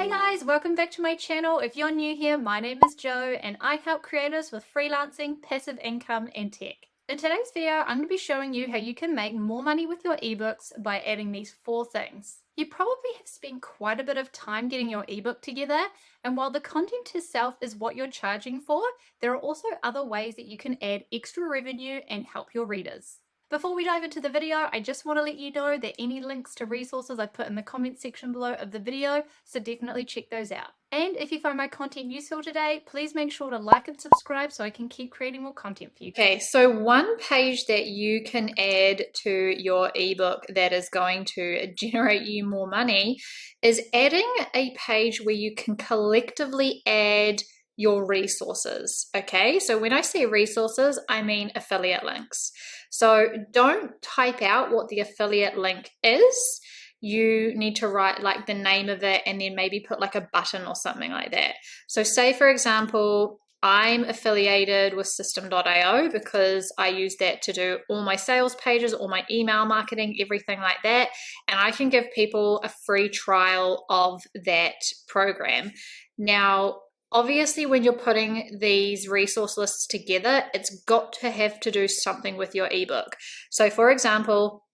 Hey guys, welcome back to my channel. If you're new here, my name is Jo and I help creators with freelancing, passive income, and tech. In today's video, I'm going to be showing you how you can make more money with your ebooks by adding these 4 things. You probably have spent quite a bit of time getting your ebook together, and while the content itself is what you're charging for, there are also other ways that you can add extra revenue and help your readers. Before we dive into the video, I just want to let you know that any links to resources I've put in the comment section below of the video, so definitely check those out. And if you find my content useful today, please make sure to like and subscribe so I can keep creating more content for you. Okay, so one page that you can add to your ebook that is going to generate you more money is adding a page where you can collectively add your resources. Okay, so when I say resources, I mean affiliate links. So don't type out what the affiliate link is. You need to write like the name of it and then maybe put like a button or something like that. So say for example, I'm affiliated with System.io because I use that to do all my sales pages, all my email marketing, everything like that. And I can give people a free trial of that program. Now, obviously, when you're putting these resource lists together, it's got to have to do something with your ebook. So for example,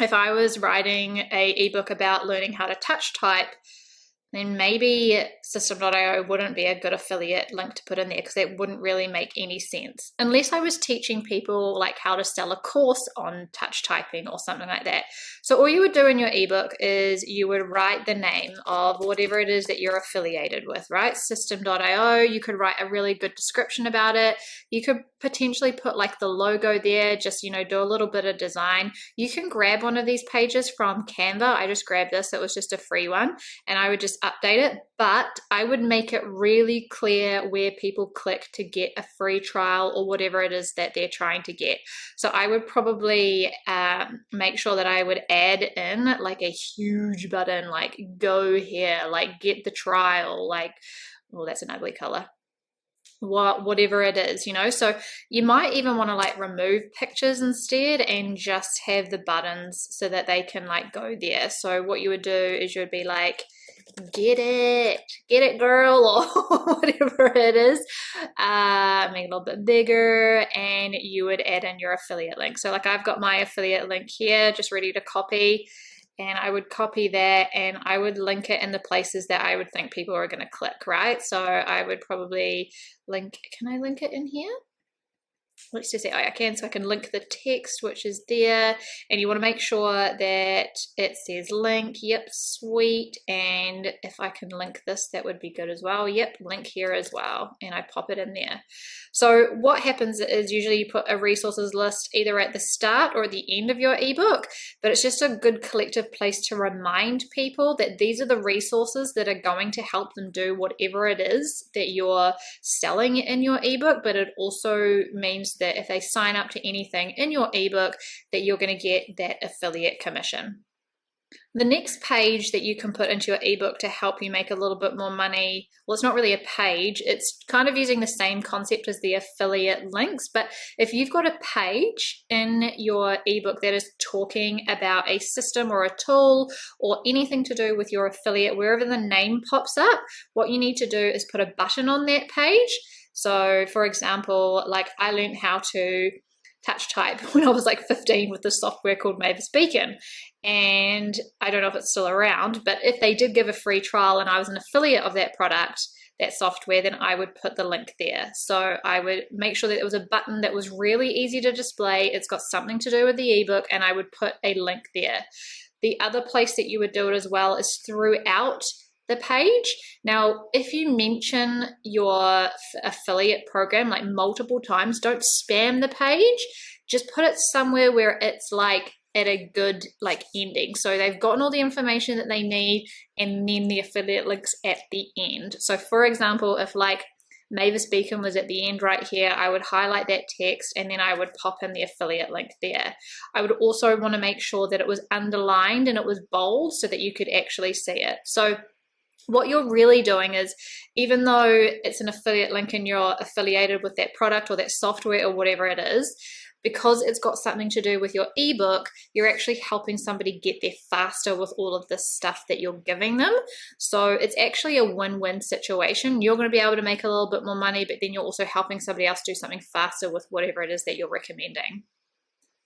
if I was writing an ebook about learning how to touch type, then maybe System.io wouldn't be a good affiliate link to put in there because it wouldn't really make any sense. Unless I was teaching people like how to sell a course on touch typing or something like that. So all you would do in your ebook is you would write the name of whatever it is that you're affiliated with, right? System.io, you could write a really good description about it. You could potentially put like the logo there, just, do a little bit of design. You can grab one of these pages from Canva. I just grabbed this. It was just a free one and I would just update it, but I would make it really clear where people click to get a free trial or whatever it is that they're trying to get. So I would probably make sure that I would add in like a huge button, like go here, like get the trial, like, oh, that's an ugly color. Whatever it is, so you might even want to like remove pictures instead and just have the buttons so that they can like go there. So what you would do is you would be like, get it girl, or whatever it is, make it a little bit bigger, and you would add in your affiliate link. So like I've got my affiliate link here just ready to copy, and I would copy that and I would link it in the places that I would think people are going to click, right? So I would probably link, can I link it in here? Let's just say, oh, I can, so I can link the text, which is there, and you want to make sure that it says link. Yep, sweet. And if I can link this, that would be good as well. Yep, link here as well, and I pop it in there. So what happens is usually you put a resources list either at the start or at the end of your ebook, but it's just a good collective place to remind people that these are the resources that are going to help them do whatever it is that you're selling in your ebook, but it also means that if they sign up to anything in your ebook, that you're going to get that affiliate commission. The next page that you can put into your ebook to help you make a little bit more money, well, it's not really a page, it's kind of using the same concept as the affiliate links, but if you've got a page in your ebook that is talking about a system or a tool or anything to do with your affiliate, wherever the name pops up, what you need to do is put a button on that page. So for example, like I learned how to touch type when I was like 15 with this software called Mavis Beacon, and I don't know if it's still around, but if they did give a free trial and I was an affiliate of that product, that software, then I would put the link there. So I would make sure that it was a button that was really easy to display, it's got something to do with the ebook, and I would put a link there. The other place that you would do it as well is throughout the page. Now, if you mention your affiliate program like multiple times, don't spam the page, just put it somewhere where it's like at a good like ending. So they've gotten all the information that they need and then the affiliate links at the end. So for example, if like Mavis Beacon was at the end right here, I would highlight that text and then I would pop in the affiliate link there. I would also want to make sure that it was underlined and it was bold so that you could actually see it. So what you're really doing is, even though it's an affiliate link and you're affiliated with that product or that software or whatever it is, because it's got something to do with your ebook, you're actually helping somebody get there faster with all of this stuff that you're giving them. So it's actually a win-win situation. You're going to be able to make a little bit more money, but then you're also helping somebody else do something faster with whatever it is that you're recommending.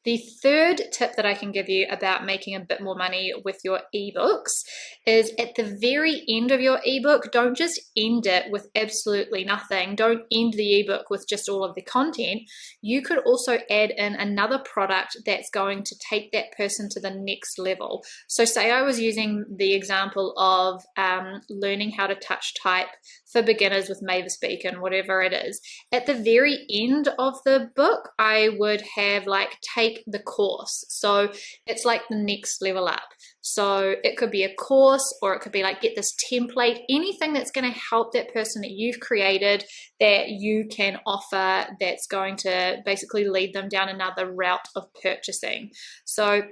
The third tip that I can give you about making a bit more money with your ebooks is at the very end of your ebook, don't just end it with absolutely nothing. Don't end the ebook with just all of the content. You could also add in another product that's going to take that person to the next level. So say I was using the example of learning how to touch type for beginners with Mavis Beacon, whatever it is. At the very end of the book, I would have like take the course. So it's like the next level up. So it could be a course, or it could be like get this template, anything that's going to help that person that you've created that you can offer, that's going to basically lead them down another route of purchasing. So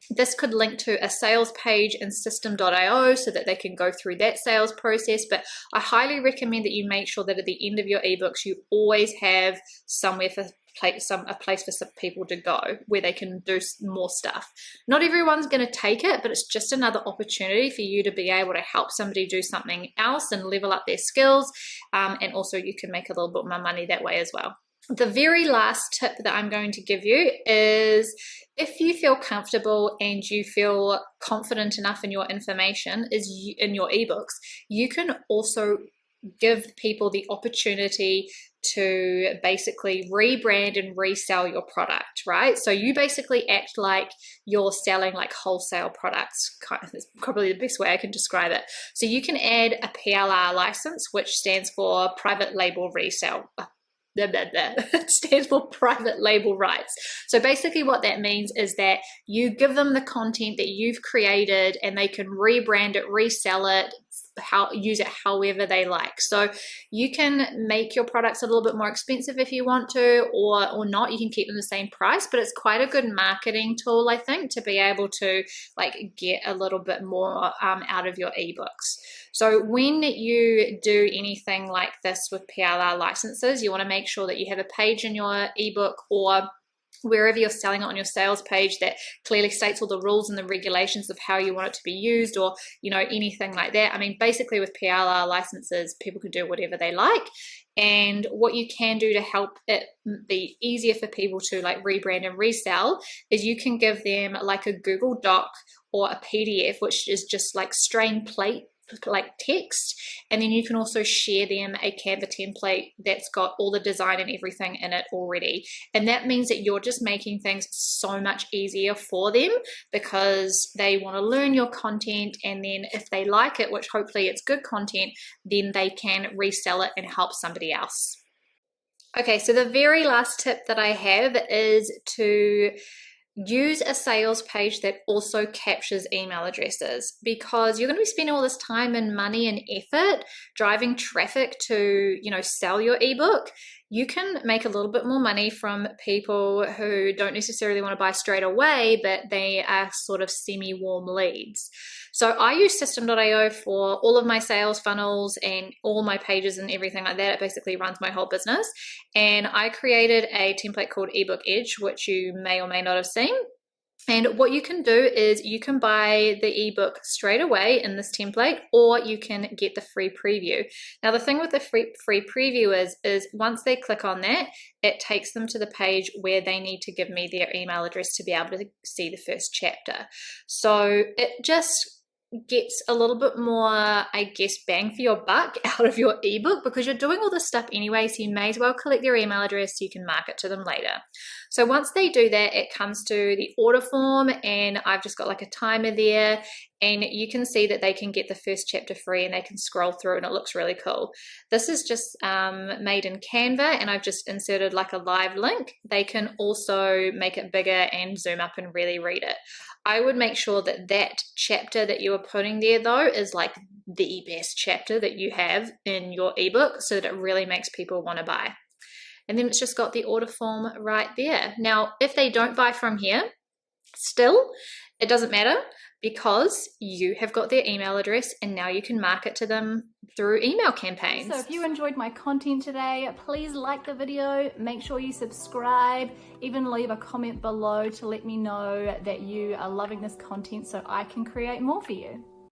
this could link to a sales page in system.io so that they can go through that sales process. But I highly recommend that you make sure that at the end of your ebooks, you always have somewhere for a place for some people to go where they can do more stuff. Not everyone's going to take it, but it's just another opportunity for you to be able to help somebody do something else and level up their skills. And also you can make a little bit more money that way as well. The very last tip that I'm going to give you is, if you feel comfortable and you feel confident enough in your information, in your ebooks, you can also give people the opportunity to basically rebrand and resell your product, right? So you basically act like you're selling like wholesale products. That's probably the best way I can describe it. So you can add a PLR license, which stands for private label resale. It stands for private label rights. So basically what that means is that you give them the content that you've created and they can rebrand it, resell it, use it however they like. So you can make your products a little bit more expensive if you want to, or not. You can keep them the same price, but it's quite a good marketing tool, I think, to be able to like get a little bit more out of your ebooks. So when you do anything like this with PLR licenses, you want to make sure that you have a page in your ebook or wherever you're selling it on your sales page that clearly states all the rules and the regulations of how you want it to be used, or anything like that. I mean, basically with PLR licenses, people can do whatever they like. And what you can do to help it be easier for people to like rebrand and resell is you can give them like a Google Doc or a PDF, which is just like plain text, and then you can also share them a Canva template that's got all the design and everything in it already. And that means that you're just making things so much easier for them, because they want to learn your content, and then if they like it, which hopefully it's good content, then they can resell it and help somebody else. Okay, so the very last tip that I have is to use a sales page that also captures email addresses, because you're going to be spending all this time and money and effort driving traffic to, sell your ebook. You can make a little bit more money from people who don't necessarily want to buy straight away, but they are sort of semi-warm leads. So I use system.io for all of my sales funnels and all my pages and everything like that. It basically runs my whole business. And I created a template called Ebook Edge, which you may or may not have seen. And what you can do is you can buy the ebook straight away in this template, or you can get the free preview. Now, the thing with the free preview is once they click on that, it takes them to the page where they need to give me their email address to be able to see the first chapter. So it just gets a little bit more, I guess, bang for your buck out of your ebook, because you're doing all this stuff anyway, so you may as well collect their email address so you can market to them later. So once they do that, it comes to the order form, and I've just got like a timer there, and you can see that they can get the first chapter free and they can scroll through, and it looks really cool. This is just made in Canva, and I've just inserted like a live link. They can also make it bigger and zoom up and really read it. I would make sure that that chapter that you are putting there though is like the best chapter that you have in your ebook, so that it really makes people want to buy. And then it's just got the order form right there. Now, if they don't buy from here, still, It doesn't matter because you have got their email address and now you can market to them through email campaigns. So if you enjoyed my content today, please like the video, make sure you subscribe, even leave a comment below to let me know that you are loving this content so I can create more for you.